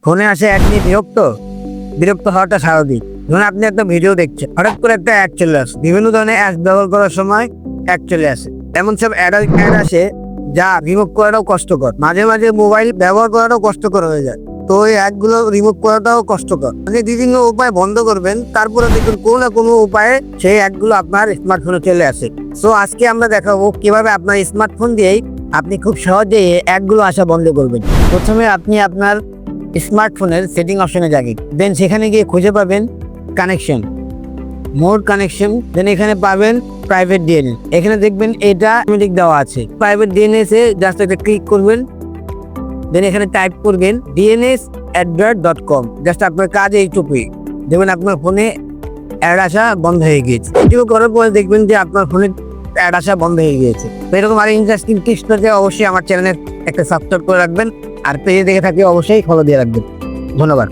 ফোনে আসে অ্যাড নিয়ে বিরক্ত হওয়াটা স্বাভাবিক। ধরুন আপনি একটা ভিডিও দেখছেন, হঠাৎ করে একটা অ্যাড চলে আসে। বিভিন্ন ধরনের অ্যাড ব্যবহার করার সময় অ্যাড চলে আসে। এমন সব অ্যাড আসে যা রিমুভ করাটাও কষ্টকর। মাঝে মাঝে মোবাইল ব্যবহার করাটাও কষ্টকর হয়ে যায়। তো ওই অ্যাডগুলো রিমুভ করাটাও কষ্টকর। আপনি বিভিন্ন উপায় বন্ধ করবেন, তারপরে দেখুন কোনো না কোনো উপায়ে সেই অ্যাডগুলো আপনার স্মার্টফোনে চলে আসে। সো আজকে আমরা দেখাবো কিভাবে আপনার স্মার্টফোন দিয়েই আপনি খুব সহজেই অ্যাডগুলো আসা বন্ধ করবেন। প্রথমে আপনি আপনার স্মার্টফোনের সেটিং অপশনে যাবেন, দেন সেখানে গিয়ে খুঁজে পাবেন কানেকশন, মোর কানেকশন, দেন এখানে পাবেন প্রাইভেট ডিএনএস। এখানে দেখবেন এটা অটোমেটিক দেওয়া আছে। প্রাইভেট ডিএনএস এ জাস্ট একটা ক্লিক করবেন, দেন এখানে টাইপ করবেন dns@com। জাস্ট আপনার কাজ এইটুকুই। দেখবেন আপনার ফোনে অ্যাড আসা বন্ধ হয়ে গিয়েছে। এটুকু করার পরে দেখবেন যে আপনার ফোনে অ্যাড আসা বন্ধ হয়ে গিয়েছে। তো এরকম আরো ইন্টারেস্টিং টিপস পেতে অবশ্যই আমার চ্যানেলে একটা সাবস্ক্রাইব করে রাখবেন, আর পেজে দেখে থাকলে অবশ্যই ফলো দিয়ে রাখবেন। ধন্যবাদ।